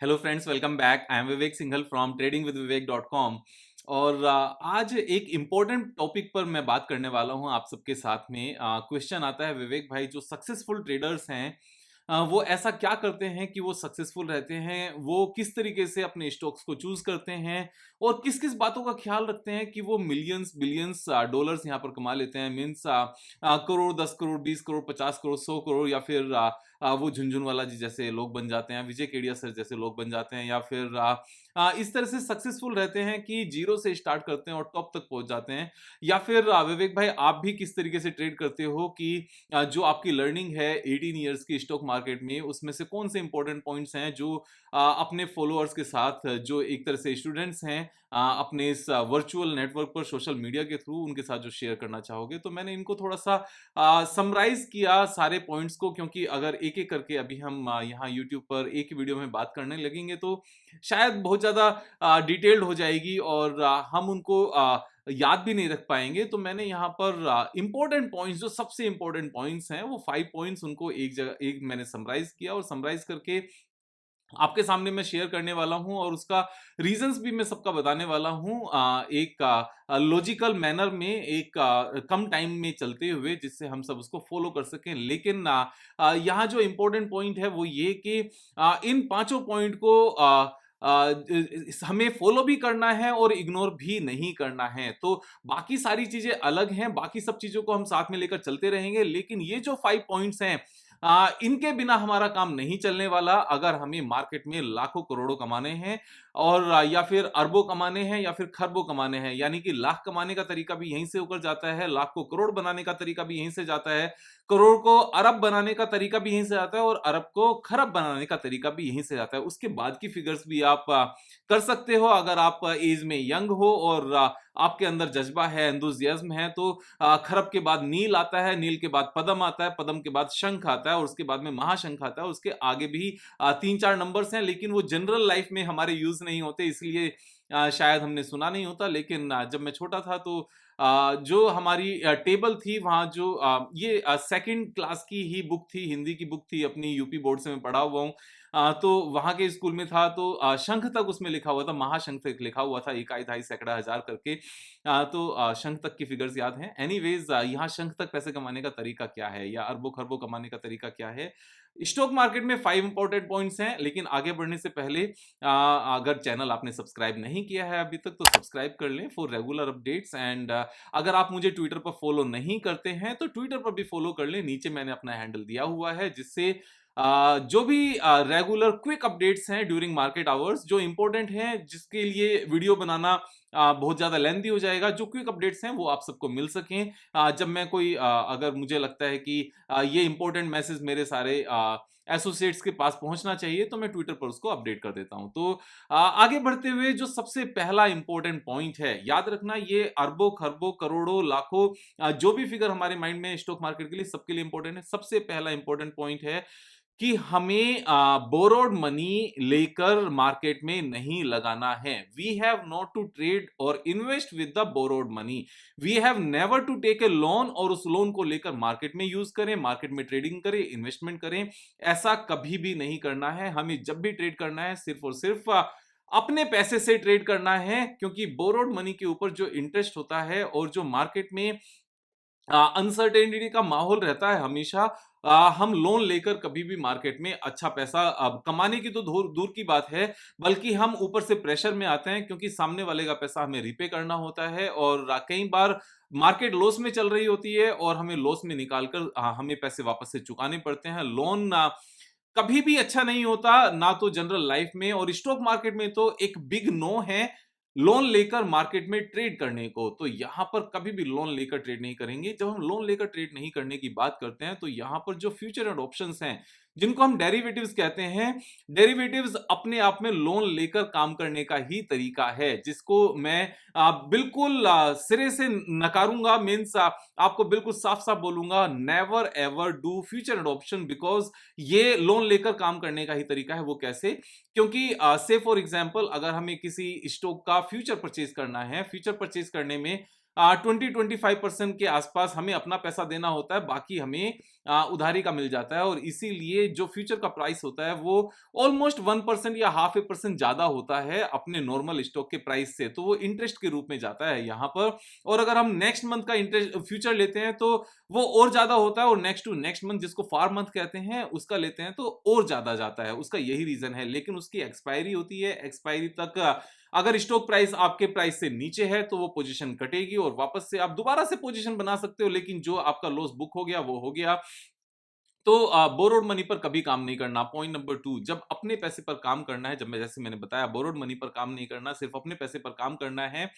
Hello friends, welcome back. I am Vivek Singhal from tradingwithvivek.com। और आज एक इम्पोर्टेंट टॉपिक पर मैं बात करने वाला हूं आप सबके साथ में। क्वेश्चन आता है, विवेक भाई, जो सक्सेसफुल ट्रेडर्स हैं वो ऐसा क्या करते हैं कि वो सक्सेसफुल रहते हैं? वो किस तरीके से अपने स्टॉक्स को चूज करते हैं और किस किस बातों का ख्याल रखते हैं कि वो मिलियंस बिलियंस डॉलर्स यहाँ पर कमा लेते हैं? मीन्स करोड़, 10 करोड़, 20 करोड़, 50 करोड़, 100 करोड़, या फिर वो झुनझुनवाला जी जैसे लोग बन जाते हैं, विजय केडिया सर जैसे लोग बन जाते हैं, या फिर इस तरह से सक्सेसफुल रहते हैं कि जीरो से स्टार्ट करते हैं और टॉप तक पहुंच जाते हैं। या फिर विवेक भाई, आप भी किस तरीके से ट्रेड करते हो कि जो आपकी लर्निंग है 18 इयर्स की स्टॉक मार्केट में, उसमें से कौन से इंपॉर्टेंट पॉइंट्स हैं जो अपने फॉलोअर्स के साथ, जो एक तरह से स्टूडेंट्स हैं, अपने इस वर्चुअल नेटवर्क पर सोशल मीडिया के थ्रू उनके साथ जो शेयर करना चाहोगे? तो मैंने इनको थोड़ा सा समराइज किया सारे पॉइंट्स को, क्योंकि अगर एक एक करके अभी हम यहाँ यूट्यूब पर एक ही वीडियो में बात करने लगेंगे तो शायद बहुत ज़्यादा डिटेल्ड हो जाएगी और हम उनको याद भी नहीं रख पाएंगे। तो मैंने यहाँ पर इंपॉर्टेंट पॉइंट्स, जो सबसे इंपॉर्टेंट पॉइंट्स हैं, वो 5 पॉइंट्स, उनको एक जगह एक मैंने समराइज किया और समराइज करके आपके सामने मैं शेयर करने वाला हूं, और उसका रीजंस भी मैं सबका बताने वाला हूं, एक लॉजिकल मैनर में, एक कम टाइम में चलते हुए, जिससे हम सब उसको फॉलो कर सकें। लेकिन यहाँ जो इंपॉर्टेंट पॉइंट है वो ये कि इन पांचों पॉइंट को हमें फॉलो भी करना है और इग्नोर भी नहीं करना है। तो बाकी सारी चीजें अलग हैं, बाकी सब चीजों को हम साथ में लेकर चलते रहेंगे, लेकिन ये जो 5 पॉइंट्स हैं, इनके बिना हमारा काम नहीं चलने वाला। अगर हमें मार्केट में लाखों करोड़ों कमाने हैं, और या फिर अरबों कमाने हैं, या फिर खरबों कमाने हैं, यानी कि लाख कमाने का तरीका भी यहीं से होकर जाता है, लाख को करोड़ बनाने का तरीका भी यहीं से जाता है, करोड़ को अरब बनाने का तरीका भी यहीं से आता है, और अरब को खरब बनाने का तरीका भी यहीं से जाता है। उसके बाद की फिगर्स भी आप कर सकते हो, अगर आप एज में यंग हो और आपके अंदर जज्बा है, एंथुसियाज्म है, तो खरब के बाद नील आता है, नील के बाद पदम आता है, पदम के बाद शंख आता है, और उसके बाद में महाशंख आता है। उसके आगे भी 3-4 नंबर्स हैं, लेकिन वो जनरल लाइफ में हमारे यूज नहीं होते, इसलिए शायद हमने सुना नहीं होता। लेकिन जब मैं छोटा था तो जो हमारी टेबल थी वहाँ, जो ये सेकंड क्लास की ही बुक थी, हिंदी की बुक थी, अपनी यूपी बोर्ड से मैं पढ़ा हुआ हूँ। तो वहाँ के स्कूल में था, तो शंख तक उसमें लिखा हुआ था, महाशंख तक लिखा हुआ था, इकाई, ढाई, सैकड़ा, हजार करके। तो शंख तक की फिगर्स याद हैं। एनीवेज, यहाँ शंख तक पैसे कमाने का तरीका क्या है, या अरबों खरबों कमाने का तरीका क्या है? स्टॉक मार्केट में 5 इंपॉर्टेंट पॉइंट्स हैं, लेकिन आगे बढ़ने से पहले अगर चैनल आपने सब्सक्राइब नहीं किया है अभी तक, तो सब्सक्राइब कर लें फॉर रेगुलर अपडेट्स। एंड अगर आप मुझे ट्विटर पर फॉलो नहीं करते हैं तो ट्विटर पर भी फॉलो कर लें, नीचे मैंने अपना हैंडल दिया हुआ है, जिससे जो भी रेगुलर क्विक अपडेट्स हैं ड्यूरिंग मार्केट आवर्स, जो इंपॉर्टेंट हैं, जिसके लिए वीडियो बनाना बहुत ज्यादा लेंथी हो जाएगा, जो क्विक अपडेट्स हैं वो आप सबको मिल सकें। जब मैं कोई अगर मुझे लगता है कि ये इंपॉर्टेंट मैसेज मेरे सारे एसोसिएट्स के पास पहुंचना चाहिए, तो मैं ट्विटर पर उसको अपडेट कर देता हूं। तो आगे बढ़ते हुए, जो सबसे पहला इंपॉर्टेंट पॉइंट है, याद रखना, ये अरबों खरबों करोड़ों लाखों जो भी फिगर हमारे माइंड में स्टॉक मार्केट के लिए, सबके लिए इंपॉर्टेंट है। सबसे पहला इंपॉर्टेंट पॉइंट है कि हमें बोरोड मनी लेकर मार्केट में नहीं लगाना है। We have not to trade और invest with the borrowed money. We have never to take a loan और उस लोन को लेकर मार्केट में यूज करें, मार्केट में ट्रेडिंग करें, इन्वेस्टमेंट करें। ऐसा कभी भी नहीं करना है। हमें जब भी ट्रेड करना है, सिर्फ और सिर्फ अपने पैसे से ट्रेड करना है, क्योंकि बोरोड मनी के ऊपर जो इंटरेस्ट होता है, और जो मार्केट में अनसर्टेनिटी का माहौल रहता है हमेशा, हम लोन लेकर कभी भी मार्केट में अच्छा पैसा कमाने की तो दूर दूर की बात है, बल्कि हम ऊपर से प्रेशर में आते हैं, क्योंकि सामने वाले का पैसा हमें रिपे करना होता है, और कई बार मार्केट लॉस में चल रही होती है और हमें लॉस में निकालकर हमें पैसे वापस से चुकाने पड़ते हैं। लोन कभी भी अच्छा नहीं होता, ना तो जनरल लाइफ में, और स्टॉक मार्केट में तो एक बिग नो है लोन लेकर मार्केट में ट्रेड करने को। तो यहां पर कभी भी लोन लेकर ट्रेड नहीं करेंगे। जब हम लोन लेकर ट्रेड नहीं करने की बात करते हैं, तो यहां पर जो फ्यूचर एंड ऑप्शंस हैं, जिनको हम डेरिवेटिव्स कहते हैं, डेरिवेटिव्स अपने आप में लोन लेकर काम करने का ही तरीका है, जिसको मैं बिल्कुल सिरे से नकारूंगा। मीन्स आपको बिल्कुल साफ साफ बोलूंगा, never ever do future and option, because ये लोन लेकर काम करने का ही तरीका है। वो कैसे? क्योंकि से फॉर एग्जांपल, अगर हमें किसी स्टॉक का फ्यूचर परचेज करना है, फ्यूचर परचेज करने में 20-25% के आसपास हमें अपना पैसा देना होता है, बाकी हमें उधारी का मिल जाता है और इसीलिए जो फ्यूचर का प्राइस होता है वो ऑलमोस्ट 1% या हाफ ए परसेंट ज्यादा होता है अपने नॉर्मल स्टॉक के प्राइस से, तो वो इंटरेस्ट के रूप में जाता है यहाँ पर। और अगर हम नेक्स्ट मंथ का इंटरेस्ट फ्यूचर लेते हैं तो वो और ज्यादा होता है, और नेक्स्ट टू नेक्स्ट मंथ जिसको फार मंथ कहते हैं उसका लेते हैं तो और ज्यादा जाता है, उसका यही रीजन है। लेकिन उसकी एक्सपायरी होती है, एक्सपायरी तक अगर स्टॉक प्राइस आपके प्राइस से नीचे है तो वो पोजीशन कटेगी और वापस से आप दोबारा से पोजीशन बना सकते हो, लेकिन जो आपका लॉस बुक हो गया वो हो गया। तो बोरोड मनी पर कभी काम नहीं करना। पॉइंट नंबर 2, जब अपने पैसे पर काम करना है, जब मैं जैसे मैंने बताया बोरोड मनी पर काम नहीं करना, सिर्फ अपने पैसे पर काम करना है,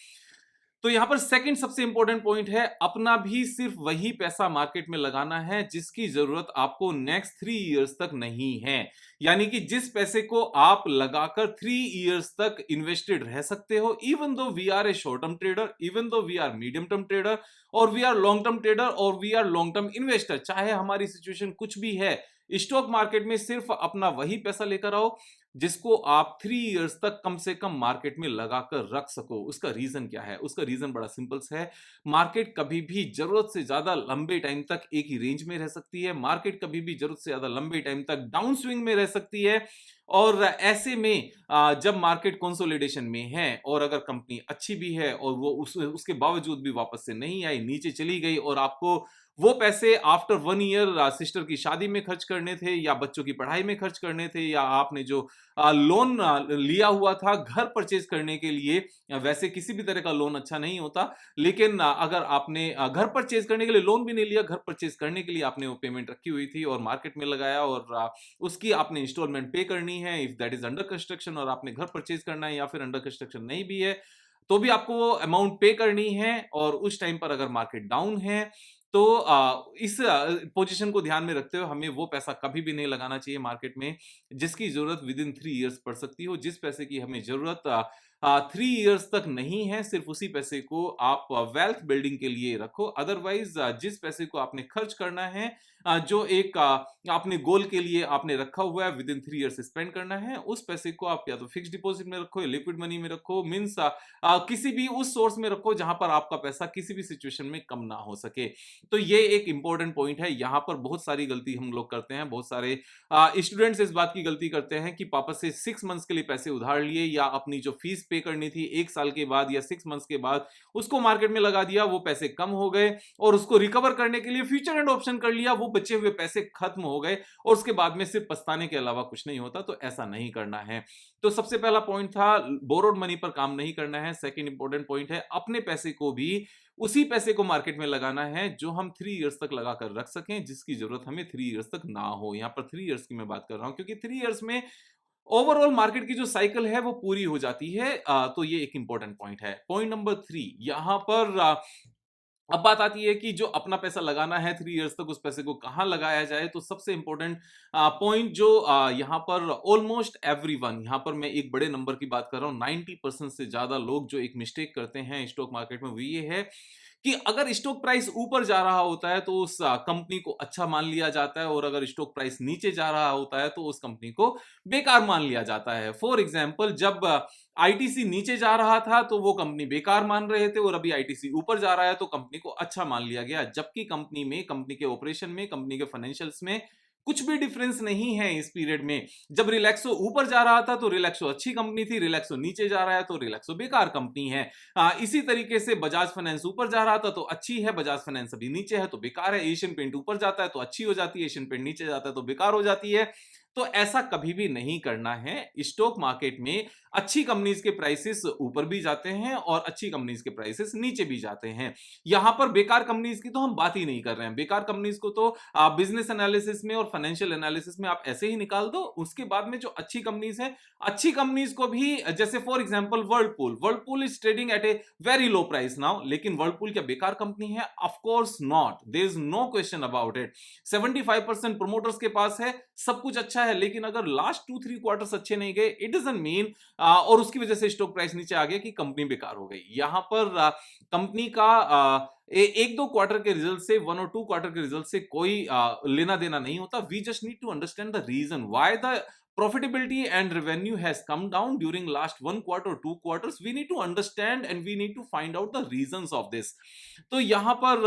तो यहां पर सेकंड सबसे इंपॉर्टेंट पॉइंट है, अपना भी सिर्फ वही पैसा मार्केट में लगाना है जिसकी जरूरत आपको नेक्स्ट 3 इयर्स तक नहीं है। यानी कि जिस पैसे को आप लगाकर 3 इयर्स तक इन्वेस्टेड रह सकते हो, even though we are a short term trader, even though we are medium term trader, और we are long term trader, और we are long term investor, चाहे हमारी सिचुएशन कुछ भी है, स्टॉक मार्केट में सिर्फ अपना वही पैसा लेकर आओ जिसको आप 3 इयर्स तक कम से कम मार्केट में लगाकर रख सको। उसका रीजन क्या है? उसका रीजन बड़ा सिंपल है। मार्केट कभी भी जरूरत से ज्यादा लंबे टाइम तक एक ही रेंज में रह सकती है, मार्केट कभी भी जरूरत से ज्यादा लंबे टाइम तक डाउन स्विंग में रह सकती है। और ऐसे में जब मार्केट कंसोलिडेशन में है और अगर कंपनी अच्छी भी है और वो उसके बावजूद भी वापस से नहीं आई, नीचे चली गई, और आपको वो पैसे आफ्टर 1 ईयर सिस्टर की शादी में खर्च करने थे, या बच्चों की पढ़ाई में खर्च करने थे, या आपने जो लोन लिया हुआ था घर परचेज करने के लिए, वैसे किसी भी तरह का लोन अच्छा नहीं होता, लेकिन अगर आपने घर परचेज करने के लिए लोन भी नहीं लिया, घर परचेज करने के लिए आपने वो पेमेंट रखी हुई थी और मार्केट में लगाया, और उसकी आपने इंस्टॉलमेंट पे करनी है, if that is under construction, और आपने घर परचेज करना है, या फिर अंडर कंस्ट्रक्शन नहीं भी है तो भी आपको वो अमाउंट पे करनी है, और उस टाइम पर अगर मार्केट डाउन है तो इस पोजीशन को ध्यान में रखते हुए हमें वो पैसा कभी भी नहीं लगाना चाहिए मार्केट में जिसकी जरूरत विद इन 3 इयर्स पड़ सकती हो। जिस पैसे की हमें जरूरत 3 इयर्स तक नहीं है, सिर्फ उसी पैसे को आप वेल्थ बिल्डिंग के लिए रखो। अदरवाइज जिस पैसे को आपने खर्च करना है, जो एक आपने गोल के लिए आपने रखा हुआ है विद इन 3 इयर्स स्पेंड करना है, उस पैसे को आप या तो फिक्स डिपॉजिट में रखो या लिक्विड मनी में रखो, मीन्स किसी भी उस सोर्स में रखो जहां पर आपका पैसा किसी भी सिचुएशन में कम ना हो सके। तो ये एक इंपॉर्टेंट पॉइंट है। यहां पर बहुत सारी गलती हम लोग करते हैं, बहुत सारे स्टूडेंट्स इस बात की गलती करते हैं कि पापा से 6 मंथ्स के लिए पैसे उधार लिए, या अपनी जो फीस पे करनी थी 1 साल के बाद या 6 मंथ्स के बाद उसको मार्केट में लगा दिया, वो पैसे कम हो गए, और उसको रिकवर करने के लिए फ्यूचर एंड ऑप्शन कर लिया, वो बचे हुए पैसे खत्म हो गए, और उसके बाद में सिर्फ पछताने के अलावा कुछ नहीं होता। तो ऐसा नहीं करना है। तो सबसे पहला पॉइंट था बोरोड मनी पर काम नहीं करना है। सेकंड इंपॉर्टेंट पॉइंट है अपने पैसे को भी उसी पैसे को मार्केट में लगाना है जो हम 3 इयर्स तक लगाकर रख सकें, जिसकी जरूरत हमें 3 इयर्स तक ना हो। यहां पर 3 इयर्स की मैं बात कर रहा हूं क्योंकि 3 इयर्स में ओवरऑल मार्केट की जो साइकिल है वो पूरी हो जाती है। तो ये एक इंपॉर्टेंट पॉइंट है। पॉइंट नंबर 3, यहां पर अब बात आती है कि जो अपना पैसा लगाना है 3 इयर्स तक, उस पैसे को कहां लगाया जाए। तो सबसे इंपॉर्टेंट पॉइंट जो यहां पर ऑलमोस्ट एवरीवन, यहां पर मैं एक बड़े नंबर की बात कर रहा हूं, 90% से ज्यादा लोग जो एक मिस्टेक करते हैं स्टॉक मार्केट में वो ये है कि अगर स्टॉक प्राइस ऊपर जा रहा होता है तो उस कंपनी को अच्छा मान लिया जाता है, और अगर स्टॉक प्राइस नीचे जा रहा होता है तो उस कंपनी को बेकार मान लिया जाता है। फॉर एग्जांपल, जब आईटीसी नीचे जा रहा था तो वो कंपनी बेकार मान रहे थे, और अभी आईटीसी ऊपर जा रहा है तो कंपनी को अच्छा मान लिया गया, जबकि कंपनी में, कंपनी के ऑपरेशन में, कंपनी के फाइनेंशियल्स में कुछ भी डिफरेंस नहीं है इस पीरियड में। जब रिलैक्सो ऊपर जा रहा था तो रिलैक्सो अच्छी कंपनी थी, रिलैक्सो नीचे जा रहा है तो रिलैक्सो बेकार कंपनी है। इसी तरीके से बजाज फाइनेंस ऊपर जा रहा था तो अच्छी है, बजाज फाइनेंस अभी नीचे है तो बेकार है। एशियन पेंट ऊपर जाता है तो अच्छी हो जाती है, एशियन पेंट नीचे जाता है तो बेकार हो जाती है। तो ऐसा कभी भी नहीं करना है। स्टॉक मार्केट में अच्छी कंपनीज के प्राइसेस ऊपर भी जाते हैं और अच्छी कंपनीज के प्राइसेस नीचे भी जाते हैं। यहां पर बेकार कंपनीज की तो हम बात ही नहीं कर रहे हैं। बेकार कंपनीज को तो आप बिजनेस एनालिसिस में और फाइनेंशियल एनालिसिस में आप ऐसे ही निकाल दो। उसके बाद में जो अच्छी कंपनीज है, अच्छी कंपनीज को भी, जैसे for example Whirlpool, Whirlpool is trading at a very low price now, लेकिन वर्लपूल क्या बेकार कंपनी है? Of course not, there is no question about it. 75% promoters के पास है, सब कुछ अच्छा है, लेकिन अगर लास्ट 2-3 क्वार्टर्स अच्छे नहीं गए, इट डजंट मीन और उसकी वजह से स्टॉक प्राइस नीचे आ गया कि कंपनी बेकार हो गई। यहां पर कंपनी का एक दो क्वार्टर के रिजल्ट से, 1 और 2 क्वार्टर के रिजल्ट से कोई लेना देना नहीं होता। We just need to understand the reason why the profitability and revenue has come down during last 1 quarter or 2 quarters. We need to understand and we need to find out the reasons of this. तो यहां पर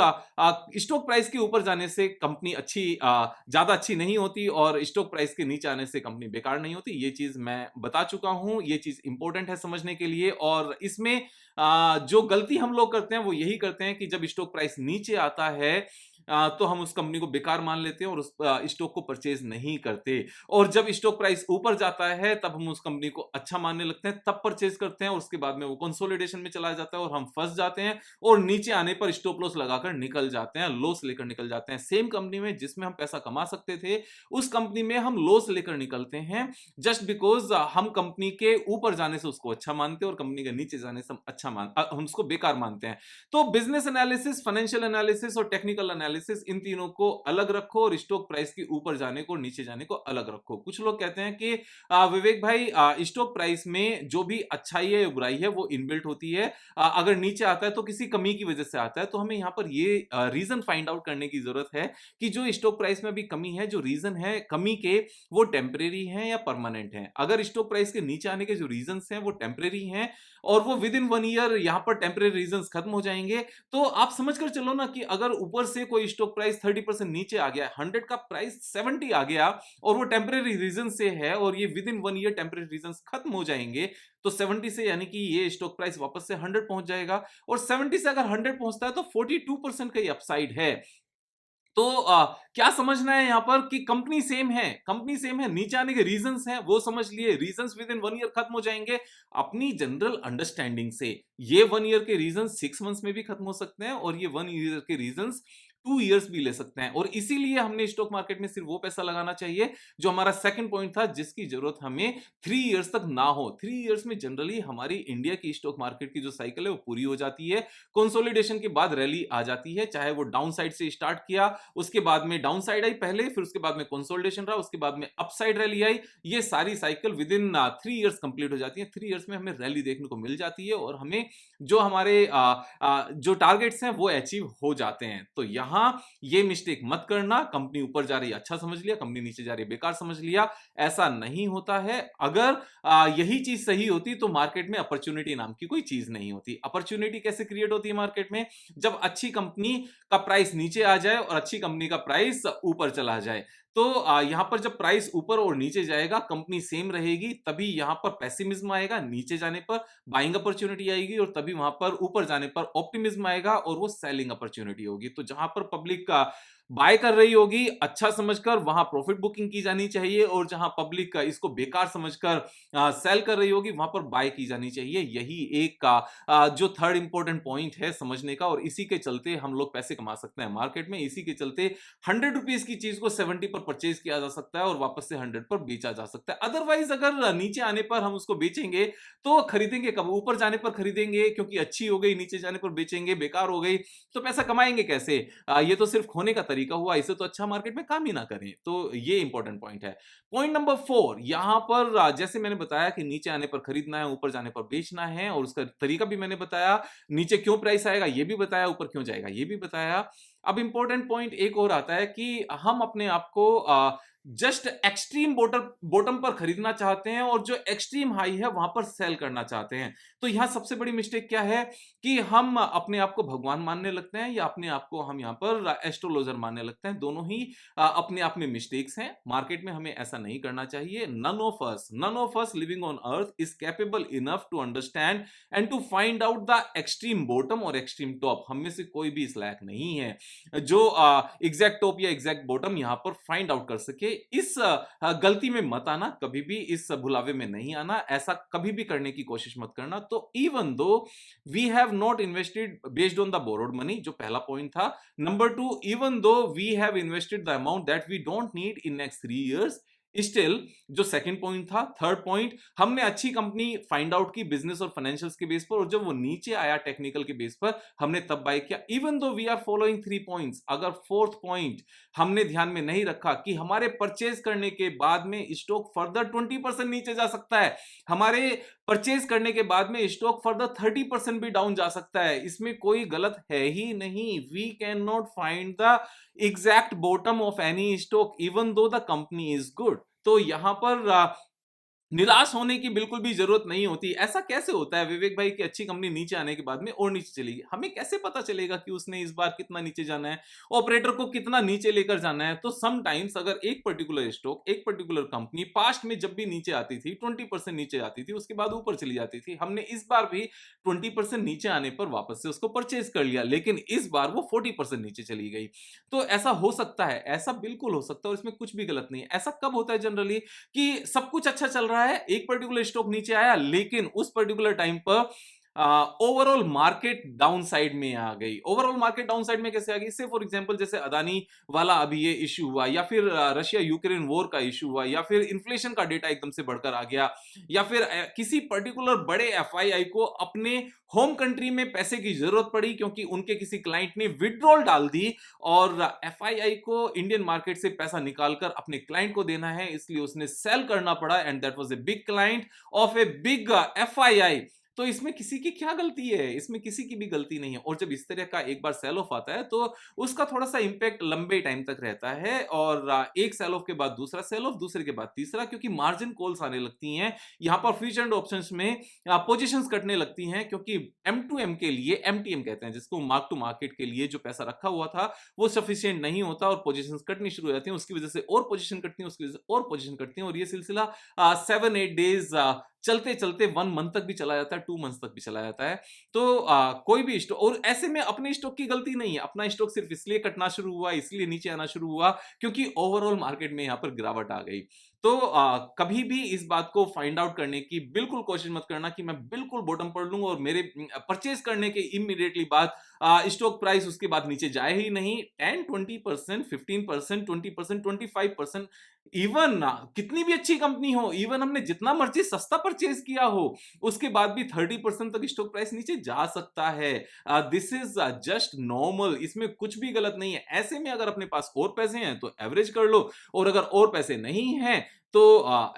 stock price के ऊपर जाने से company अच्छी ज्यादा अच्छी नहीं होती और स्टॉक प्राइस के नीचे आने से कंपनी बेकार नहीं होती। ये चीज मैं बता चुका हूं, ये चीज इंपॉर्टेंट है समझने के लिए। और इसमें जो गलती हम लोग करते हैं वो यही करते हैं कि जब स्टॉक प्राइस नीचे आता है तो हम उस कंपनी को बेकार मान लेते हैं और उस स्टॉक को परचेज नहीं करते। और जब स्टॉक प्राइस ऊपर जाता है तब हम उस कंपनी को अच्छा मानने लगते हैं, तब परचेज करते हैं और उसके बाद में वो कंसोलिडेशन में चला जाता है और हम फंस जाते हैं और नीचे आने पर स्टॉप लॉस लगाकर निकल जाते हैं, लॉस लेकर निकल जाते हैं। सेम कंपनी में जिसमें हम पैसा कमा सकते थे उस कंपनी में हम लॉस लेकर निकलते हैं, जस्ट बिकॉज हम कंपनी के ऊपर जाने से उसको अच्छा मानते हैं और कंपनी के नीचे जाने से हम उसको बेकार मानते हैं। तो बिजनेस एनालिसिस, फाइनेंशियल एनालिसिस और टेक्निकल एनालिसिस, इन तीनों को अलग रखो और स्टॉक प्राइस के ऊपर जाने को नीचे जाने को अलग रखो। कुछ लोग कहते हैं कि विवेक भाई स्टॉक प्राइस में जो भी अच्छाई है बुराई है वो इनबिल्ट होती है, अगर नीचे आता है तो किसी कमी की वजह से आता है। तो हमें यहाँ पर ये रीजन फाइंड आउट करने की जरूरत है कि जो स्टॉक प्राइस में भी कमी है, जो रीजन है कमी के, वो टेम्परेरी है या परमानेंट है। अगर स्टॉक प्राइस के नीचे आने के जो रीजन हैं वो टेम्परेरी हैं और वो विद इन 1 ईयर यहाँ पर टेम्परेरी रीजन खत्म हो जाएंगे, तो आप समझकर चलो ना कि अगर ऊपर से कोई स्टॉक प्राइस 30% नीचे आ गया, 100 का प्राइस 70 आ गया और वो टेम्परेरी रीजन से है और ये within 1 year temporary reason खत्म हो जाएंगे, तो 70 से यानी कि ये स्टॉक प्राइस वापस से 100 पहुंच जाएगा। और 70 से अगर 100 पहुंचता है तो 42% का ही अपसाइड है। तो क्या समझना है यहाँ पर कि कंपनी सेम है, कंपनी सेम है, नीचे आने के रीजंस हैं वो समझ लिए, रीजंस विद इन 1 ईयर खत्म हो जाएंगे अपनी जनरल अंडरस्टैंडिंग से। ये 1 ईयर के रीजंस 6 मंथ्स में भी खत्म हो सकते हैं और ये 1 ईयर के रीजंस 2 इयर्स भी ले सकते हैं। और इसीलिए हमने स्टॉक मार्केट में सिर्फ वो पैसा लगाना चाहिए जो हमारा सेकंड पॉइंट था, जिसकी जरूरत हमें 3 इयर्स तक ना हो। 3 इयर्स में जनरली हमारी इंडिया की स्टॉक मार्केट की जो साइकिल है वो पूरी हो जाती है, कंसोलिडेशन के बाद रैली आ जाती है, चाहे वो डाउन साइड से स्टार्ट किया, उसके बाद में डाउन साइड आई पहले, फिर उसके बाद में कंसोलिडेशन रहा, उसके बाद में अपसाइड रैली आई। ये सारी cycle with in 3 years complete हो जाती है। 3 इयर्स में हमें रैली देखने को मिल जाती है और हमें जो हमारे जो टारगेट्स हैं वो अचीव हो जाते हैं। तो यहां ये मिस्टेक मत करना, कंपनी ऊपर जा रही है अच्छा समझ लिया, कंपनी नीचे जा रही है बेकार समझ लिया, ऐसा नहीं होता है। अगर यही चीज सही होती तो मार्केट में अपॉर्चुनिटी नाम की कोई चीज नहीं होती। अपॉर्चुनिटी कैसे क्रिएट होती है मार्केट में? जब अच्छी कंपनी का प्राइस नीचे आ जाए और अच्छी कंपनी का प्राइस ऊपर चला जाए। तो यहां पर जब प्राइस ऊपर और नीचे जाएगा, कंपनी सेम रहेगी, तभी यहां पर पेसिमिज्म आएगा, नीचे जाने पर बाइंग अपॉर्चुनिटी आएगी और तभी वहां पर ऊपर जाने पर ऑप्टिमिज्म आएगा और वो सेलिंग अपॉर्चुनिटी होगी। तो जहां पर पब्लिक का बाय कर रही होगी अच्छा समझकर, वहां प्रॉफिट बुकिंग की जानी चाहिए और जहां पब्लिक का इसको बेकार समझकर सेल कर रही होगी वहां पर बाय की जानी चाहिए। यही एक का जो थर्ड इंपॉर्टेंट पॉइंट है समझने का, और इसी के चलते हम लोग पैसे कमा सकते हैं मार्केट में। इसी के चलते 100 रुपीज की चीज को 70 पर परचेज किया जा सकता है और वापस से 100 पर बेचा जा सकता है। अदरवाइज अगर नीचे आने पर हम उसको बेचेंगे तो खरीदेंगे कब? ऊपर जाने पर खरीदेंगे क्योंकि अच्छी हो गई, नीचे जाने पर बेचेंगे बेकार हो गई, तो पैसा कमाएंगे कैसे? ये तो सिर्फ खोने का तरीका हुआ, इसे तो अच्छा मार्केट में काम ही ना करें। तो ये इंपॉर्टेंट पॉइंट है। पॉइंट नंबर 4, यहां पर जैसे मैंने बताया कि नीचे आने पर खरीदना है, ऊपर जाने पर बेचना है, और उसका तरीका भी मैंने बताया, नीचे क्यों प्राइस आएगा ये भी बताया, ऊपर क्यों जाएगा ये भी बताया। अब इंपॉर्टेंट पॉइंट एक और आता है कि हम अपने आप को जस्ट एक्सट्रीम बॉटम पर खरीदना चाहते हैं और जो एक्सट्रीम हाई है वहां पर सेल करना चाहते हैं। तो यहां सबसे बड़ी मिस्टेक क्या है कि हम अपने आप को भगवान मानने लगते हैं या अपने आप को हम यहां पर एस्ट्रोलॉजर मानने लगते हैं। दोनों ही अपने आप में मिस्टेक्स हैं। मार्केट में हमें ऐसा नहीं करना चाहिए। None of us living on earth is capable enough to understand and to find out the extreme bottom और एक्सट्रीम टॉप। हम में से कोई भी इस लायक नहीं है जो एग्जैक्ट टॉप या एग्जैक्ट बॉटम यहां पर फाइंड आउट कर सके। इस गलती में मत आना, कभी भी इस भुलावे में नहीं आना, ऐसा कभी भी करने की कोशिश मत करना। तो even though we have not invested based on the borrowed money, जो पहला पॉइंट था। Number 2, even though we have invested the amount that we don't need in next 3 years, still जो सेकंड पॉइंट था, थर्ड पॉइंट, हमने अच्छी company find out की business और financials के बेस पर, और जब वो नीचे आया टेक्निकल के बेस पर हमने तब बाय किया। Even though we are following 3 points, अगर फोर्थ पॉइंट हमने ध्यान में नहीं रखा कि हमारे परचेज करने के बाद में स्टॉक फर्दर 20% नीचे जा सकता है, हमारे परचेज करने के बाद में स्टॉक फर्दर 30% भी डाउन जा सकता है, इसमें कोई गलत है ही नहीं। We can not find the exact bottom of any stock even though the company is good. तो यहां पर निराश होने की बिल्कुल भी जरूरत नहीं होती। ऐसा कैसे होता है विवेक भाई की अच्छी कंपनी नीचे आने के बाद में और नीचे चलेगी? हमें कैसे पता चलेगा कि उसने इस बार कितना नीचे जाना है, ऑपरेटर को कितना नीचे लेकर जाना है? तो समटाइम्स अगर एक पर्टिकुलर स्टॉक, एक पर्टिकुलर कंपनी पास्ट में जब भी नीचे आती थी, 20% नीचे आती थी, उसके बाद ऊपर चली जाती थी। हमने इस बार भी 20% नीचे आने पर वापस से उसको परचेज कर लिया, लेकिन इस बार वो 40% नीचे चली गई। तो ऐसा हो सकता है, ऐसा बिल्कुल हो सकता है और इसमें कुछ भी गलत नहीं है। ऐसा कब होता है जनरली कि सब कुछ अच्छा चल रहा है, एक पर्टिकुलर स्टॉक नीचे आया, लेकिन उस पर्टिकुलर टाइम पर ओवरऑल मार्केट डाउन साइड में आ गई। ओवरऑल मार्केट डाउन साइड में कैसे आ गई? से फॉर एग्जांपल जैसे अदानी वाला अभी ये इश्यू हुआ, या फिर रशिया यूक्रेन वॉर का इश्यू हुआ, या फिर इन्फ्लेशन का डेटा एकदम से बढ़कर आ गया, या फिर किसी पर्टिकुलर बड़े एफआईआई को अपने होम कंट्री में पैसे की जरूरत पड़ी क्योंकि उनके किसी क्लाइंट ने विड्रॉल डाल दी, और एफआईआई को इंडियन मार्केट से पैसा निकालकर अपने क्लाइंट को देना है, इसलिए उसने सेल करना पड़ा, and that was a big client of a big FII. तो इसमें किसी की क्या गलती है? इसमें किसी की भी गलती नहीं है। और जब इस तरह का एक बार सेल ऑफ आता है तो उसका थोड़ा सा इंपैक्ट लंबे टाइम तक रहता है, और एक सेल ऑफ के बाद दूसरा सेल ऑफ, दूसरे के बाद तीसरा, क्योंकि मार्जिन कॉल्स आने लगती हैं यहां पर फ्यूचर एंड ऑप्शंस में, पोजीशंस कटने लगती हैं, क्योंकि एम टू एम के लिए, एमटीएम कहते हैं जिसको, मार्क टू मार्केट के लिए जो पैसा रखा हुआ था वो सफिशिएंट नहीं होता और पोजीशंस कटनी शुरू हो जाती हैं, उसकी वजह से और पोजीशन कटती है, उसकी वजह से और पोजीशन कटती है, और ये सिलसिला 7-8 डेज चलते चलते 1 मंथ तक भी चला जाता है, 2 मंथ तक भी चला जाता है। तो कोई भी स्टॉक, और ऐसे में अपने स्टॉक की गलती नहीं है, अपना स्टॉक सिर्फ इसलिए कटना शुरू हुआ, इसलिए नीचे आना शुरू हुआ क्योंकि ओवरऑल मार्केट में यहां पर गिरावट आ गई। तो कभी भी इस बात को फाइंड आउट करने की बिल्कुल कोशिश मत करना कि मैं बिल्कुल बॉटम पर लूंगा और मेरे परचेज करने के इमीडिएटली बाद स्टॉक प्राइस उसके बाद नीचे जाए ही नहीं। 10-20%, 15%, 20%, 25%, इवन कितनी भी अच्छी कंपनी हो, इवन हमने जितना मर्जी सस्ता परचेज किया हो, उसके बाद भी 30% तक स्टॉक प्राइस नीचे जा सकता है। दिस इज जस्ट नॉर्मल, इसमें कुछ भी गलत नहीं है। ऐसे में अगर अपने पास और पैसे हैं तो एवरेज कर लो, और अगर और पैसे नहीं हैं तो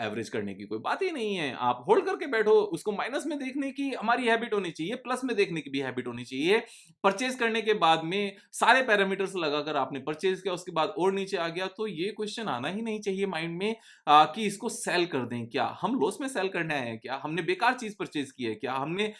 एवरेज करने की कोई बात ही नहीं है, आप होल्ड करके बैठो। उसको माइनस में देखने की हमारी हैबिट होनी चाहिए, प्लस में देखने की भी हैबिट होनी चाहिए। परचेज करने के बाद में सारे पैरामीटर्स लगाकर आपने परचेज किया, उसके बाद और नीचे आ गया, तो ये क्वेश्चन आना ही नहीं चाहिए माइंड में कि इसको सेल कर दें। क्या हम लॉस में सेल करना है? क्या हमने बेकार चीज परचेज की है? क्या हमने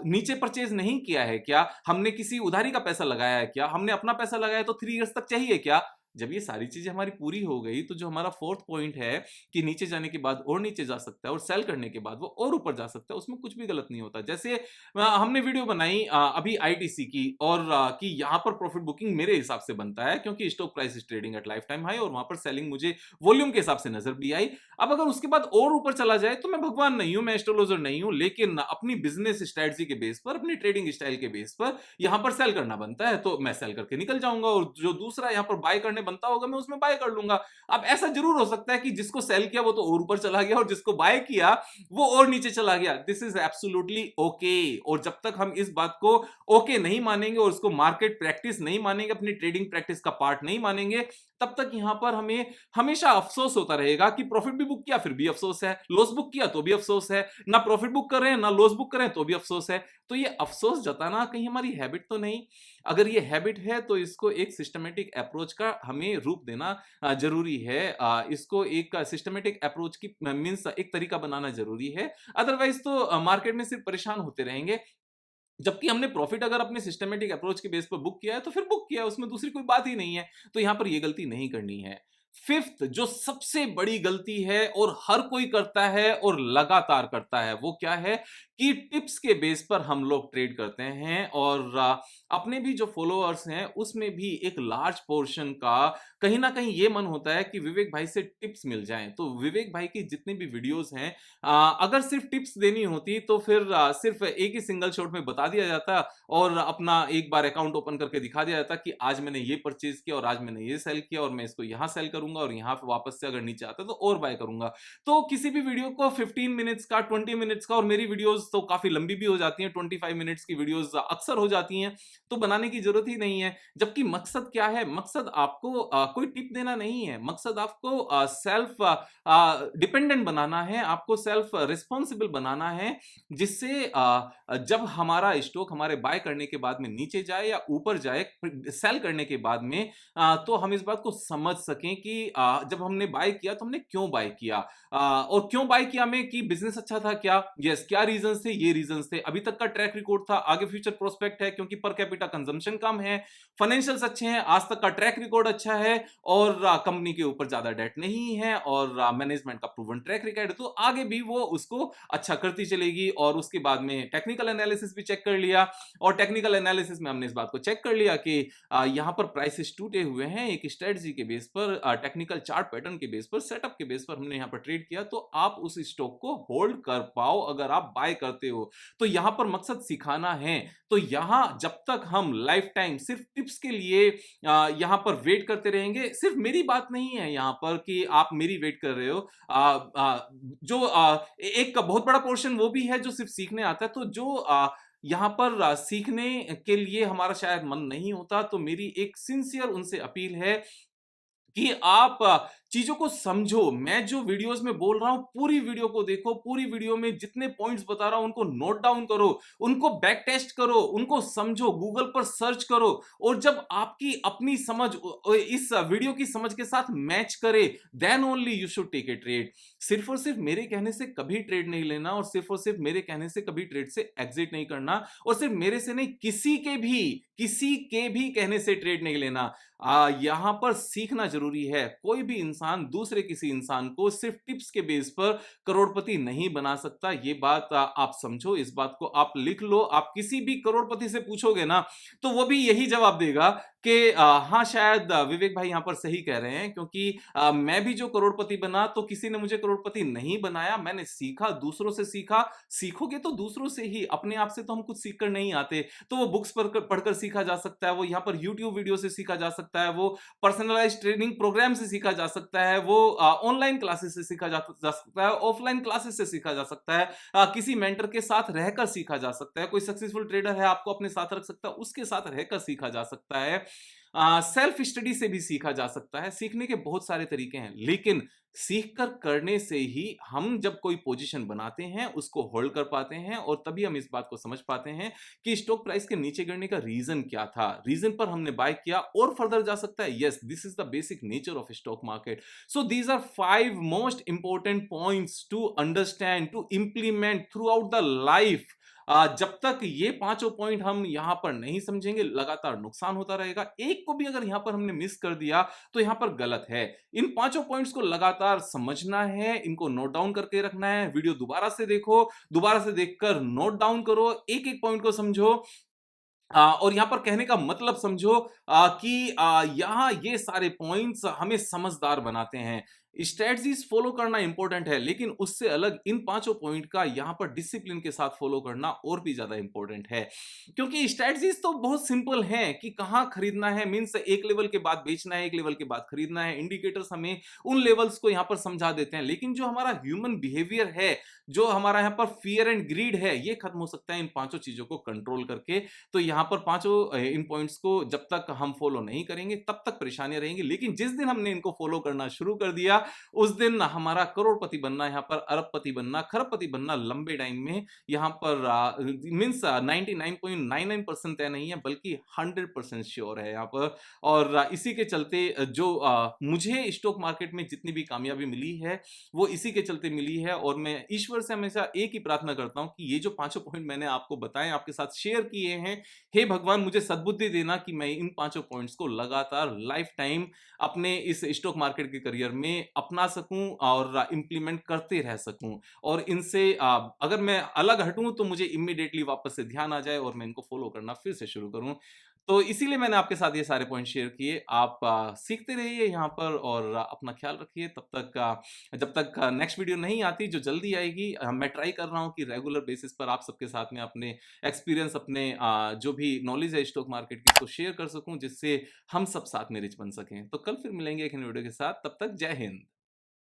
नीचे परचेज नहीं किया है? क्या हमने किसी उधारी का पैसा लगाया है? क्या हमने अपना पैसा लगाया तो 3 इयर्स तक चाहिए क्या? जब ये सारी चीजें हमारी पूरी हो गई, तो जो हमारा फोर्थ पॉइंट है कि नीचे जाने के बाद और नीचे जा सकता है और सेल करने के बाद वो और ऊपर जा सकता है, उसमें कुछ भी गलत नहीं होता। जैसे हमने वीडियो बनाई अभी आईटीसी की, और कि यहां पर प्रॉफिट बुकिंग मेरे हिसाब से बनता है क्योंकि stock price is trading at life time high, और वहां पर सेलिंग मुझे वॉल्यूम के हिसाब से नजर भी आई। अब अगर उसके बाद और ऊपर चला जाए तो मैं भगवान नहीं हूं, मैं एस्ट्रोलॉजर नहीं हूं, लेकिन अपनी बिजनेस स्ट्रेटजी के बेस पर, अपनी ट्रेडिंग स्टाइल के बेस पर यहां पर सेल करना बनता है, तो मैं सेल करके निकल जाऊंगा, और जो दूसरा यहां पर बाय करने बनता होगा मैं उसमें बाय कर लूंगा। अब ऐसा जरूर हो सकता है कि जिसको सेल किया वो तो और ऊपर चला गया, और जिसको बाय किया वो और नीचे चला गया। This is absolutely okay. और जब तक हम इस बात को ओके नहीं मानेंगे और उसको मार्केट प्रैक्टिस नहीं मानेंगे, अपनी ट्रेडिंग प्रैक्टिस का पार्ट नहीं मानेंगे, तब तक यहां पर हमें हमेशा अफसोस होता रहेगा कि प्रॉफिट भी बुक किया फिर भी अफसोस है, लॉस बुक किया तो भी अफसोस है, ना प्रॉफिट बुक कर रहे हैं ना लॉस बुक कर रहे हैं तो भी अफसोस है। तो ये अफसोस जताना कहीं हमारी हैबिट तो नहीं? अगर ये हैबिट है तो इसको एक सिस्टमेटिक अप्रोच का हमें रूप देना जरूरी है। इसको एक सिस्टमेटिक अप्रोच की मींस एक तरीका बनाना जरूरी है, अदरवाइज तो मार्केट में सिर्फ परेशान होते रहेंगे। जबकि हमने प्रॉफिट अगर अपने सिस्टमेटिक अप्रोच के बेस पर बुक किया है तो फिर बुक किया है, उसमें दूसरी कोई बात ही नहीं है। तो यहां पर ये गलती नहीं करनी है। फिफ्थ जो सबसे बड़ी गलती है और हर कोई करता है और लगातार करता है, वो क्या है कि टिप्स के बेस पर हम लोग ट्रेड करते हैं, और अपने भी जो फॉलोअर्स हैं उसमें भी एक लार्ज पोर्शन का कहीं ना कहीं ये मन होता है कि विवेक भाई से टिप्स मिल जाएं। तो विवेक भाई की जितनी भी वीडियोस हैं, अगर सिर्फ टिप्स देनी होती तो फिर सिर्फ एक ही सिंगल शॉट में बता दिया जाता, और अपना एक बार अकाउंट ओपन करके दिखा दिया जाता कि आज मैंने ये परचेज किया और आज मैंने ये सेल किया और मैं इसको यहां सेल करूंगा और यहां वापस से अगर नीचे आता तो और बाय करूंगा। तो किसी भी वीडियो को 15 मिनट्स का, 20 मिनट्स का, और मेरी वीडियोस तो काफी लंबी भी हो जाती हैं, 25 मिनट्स की वीडियोस अक्सर हो जाती हैं, तो बनाने की जरूरत ही नहीं है। जबकि मकसद क्या है? मकसद आपको कोई टिप देना नहीं है, मकसद आपको सेल्फ डिपेंडेंट बनाना है, आपको सेल्फ रिस्पॉन्सिबल बनाना है, जिससे जब हमारा स्टॉक हमारे बाय करने के बाद में नीचे जाए या ऊपर जाए, सेल करने के बाद में तो हम इस बात को समझ सकें कि जब हमने बाय किया तो हमने क्यों बाय किया, और क्यों बाय किया में कि बिजनेस अच्छा था क्या, यस, क्या रीजंस थे, ये रीजंस थे, अभी तक का ट्रैक रिकॉर्ड था, आगे फ्यूचर प्रोस्पेक्ट है क्योंकि पर कैपिटा कंजम्पशन कम है, फाइनेंशियल्स अच्छे हैं, आज तक का ट्रैक रिकॉर्ड अच्छा है, और कंपनी के ऊपर ज्यादा डेट नहीं है, और मैनेजमेंट का प्रूवन ट्रैक रिकॉर्ड है, तो आगे भी वो उसको अच्छा करती चलेगी। और उसके बाद में टेक्निकल एनालिसिस भी चेक कर लिया, और टेक्निकल एनालिसिस में हमने इस बात को चेक कर लिया कि यहाँ पर प्राइसेस टूटे हुए हैं, एक स्ट्रेटजी के बेस पर, टेक्निकल चार्ट पैटर्न के बेस पर, सेटअप के बेस पर हमने यहाँ पर ट्रेड किया, तो आप उस स्टॉक को होल्ड कर पाओ अगर आप बाय करते हो। तो यहाँ पर मकसद सिखाना है। तो यहाँ जब तक हम लाइफ टाइम सिर्फ टिप्स के लिए यहाँ पर वेट करते रहेंगे, सिर्फ मेरी बात नहीं है यहाँ पर कि आप मेरी वेट कर रहे हो, जो एक बहुत बड़ा पोर्शन वो भी है जो सिर्फ सीखने आता है, तो जो यहाँ पर सीखने के लिए हमारा शायद मन नहीं होता, तो मेरी एक सिंसियर उनसे अपील है कि आप चीजों को समझो। मैं जो वीडियोस में बोल रहा हूं पूरी वीडियो को देखो, पूरी वीडियो में जितने पॉइंट्स बता रहा हूं उनको नोट डाउन करो, उनको बैक टेस्ट करो, उनको समझो, गूगल पर सर्च करो, और जब आपकी अपनी समझ इस वीडियो की समझ के साथ मैच करे, then only you should take a trade. सिर्फ और सिर्फ मेरे कहने से कभी ट्रेड नहीं लेना, और सिर्फ और सिर्फ मेरे कहने से कभी ट्रेड से एग्जिट नहीं करना, और सिर्फ मेरे से नहीं, किसी के भी कहने से ट्रेड नहीं लेना। यहां पर सीखना जरूरी है। कोई भी इंसान दूसरे किसी इंसान को सिर्फ टिप्स के बेस पर करोड़पति नहीं बना सकता। ये बात आप समझो, इस बात को आप लिख लो। आप किसी भी करोड़पति से पूछोगे ना, तो वो भी यही जवाब देगा कि हाँ, शायद विवेक भाई यहां पर सही कह रहे हैं, क्योंकि मैं भी जो करोड़पति बना तो किसी ने मुझे करोड़पति नहीं बनाया, मैंने सीखा, दूसरों से सीखा। सीखोगे तो दूसरों से ही, अपने आप से तो हम कुछ सीख कर नहीं आते। तो वो बुक्स पढ़कर सीखा जा सकता है, वो यहाँ पर यूट्यूब वीडियो से सीखा जा सकता है, वो पर्सनलाइज्ड ट्रेनिंग प्रोग्राम से सीखा जा सकता है, वो ऑनलाइन क्लासेस से सीखा जा सकता है, ऑफलाइन क्लासेस से सीखा जा सकता है, किसी मेंटर के साथ रहकर सीखा जा सकता है। कोई सक्सेसफुल ट्रेडर है, आपको अपने साथ रख सकता है, उसके साथ रहकर सीखा जा सकता है। सेल्फ स्टडी से भी सीखा जा सकता है। सीखने के बहुत सारे तरीके हैं, लेकिन सीख कर करने से ही हम जब कोई पोजीशन बनाते हैं उसको होल्ड कर पाते हैं, और तभी हम इस बात को समझ पाते हैं कि स्टॉक प्राइस के नीचे गिरने का रीजन क्या था, रीजन पर हमने बाय किया और फर्दर जा सकता है। Yes, this is the basic nature of stock market. So these are 5 most important points to understand, to implement throughout the life. जब तक ये पांचों पॉइंट हम यहां पर नहीं समझेंगे, लगातार नुकसान होता रहेगा। एक को भी अगर यहां पर हमने मिस कर दिया तो यहां पर गलत है। इन पांचों पॉइंट्स को लगातार समझना है, इनको नोट डाउन करके रखना है। वीडियो दोबारा से देखो, दोबारा से देखकर नोट डाउन करो, एक एक पॉइंट को समझो, और यहां पर कहने का मतलब समझो कि यहां ये सारे पॉइंट्स हमें समझदार बनाते हैं। स्ट्रेटजीज फॉलो करना इंपॉर्टेंट है, लेकिन उससे अलग इन पांचों पॉइंट का यहां पर डिसिप्लिन के साथ फॉलो करना और भी ज्यादा इंपॉर्टेंट है। क्योंकि स्ट्रेटजीज तो बहुत सिंपल हैं कि कहां खरीदना है, मींस एक लेवल के बाद बेचना है, एक लेवल के बाद खरीदना है। इंडिकेटर्स हमें उन लेवल्स को यहां पर समझा देते हैं, लेकिन जो हमारा ह्यूमन बिहेवियर है, जो हमारा यहां पर फियर एंड ग्रीड है, ये खत्म हो सकता है इन पांचों चीजों को कंट्रोल करके। तो यहाँ पर पांचों इन पॉइंट्स को जब तक हम फॉलो नहीं करेंगे तब तक परेशानियां रहेंगी, लेकिन जिस दिन हमने इनको फॉलो करना शुरू कर दिया उस दिन हमारा करोड़पति बनना, यहाँ पर अरबपति बनना, खरबपति बनना लंबे टाइम में यहाँ पर मीन्स 99.99% तय नहीं है, बल्कि 100% श्योर है यहाँ पर। और इसी के चलते जो मुझे स्टॉक मार्केट में जितनी भी कामयाबी मिली है वो इसी के चलते मिली है। और मैं ईश्वर से हमेशा एक ही प्रार्थना करता हूं कि ये जो पांचों पॉइंट मैंने आपको बताए, आपके साथ शेयर किए हैं, हे भगवान मुझे सद्बुद्धि देना कि मैं इन पांचों पॉइंट्स को लगातार लाइफ टाइम अपने इस स्टॉक मार्केट के करियर में अपना सकूं और इंप्लीमेंट करते रह सकूं। और इनसे अगर मैं अलग हटूं तो मुझे इमीडिएटली वापस से ध्यान आ जाए और मैं इनको फॉलो करना फिर से शुरू करूं। तो इसीलिए मैंने आपके साथ ये सारे पॉइंट शेयर किए। आप सीखते रहिए यहाँ पर, और अपना ख्याल रखिए। तब तक जब तक नेक्स्ट वीडियो नहीं आती, जो जल्दी आएगी, मैं ट्राई कर रहा हूँ कि रेगुलर बेसिस पर आप सबके साथ में अपने एक्सपीरियंस, अपने जो भी नॉलेज है स्टॉक मार्केट की, इसको शेयर कर सकूं, जिससे हम सब साथ में रिच बन सकें। तो कल फिर मिलेंगे एक नई वीडियो के साथ। तब तक जय हिंद।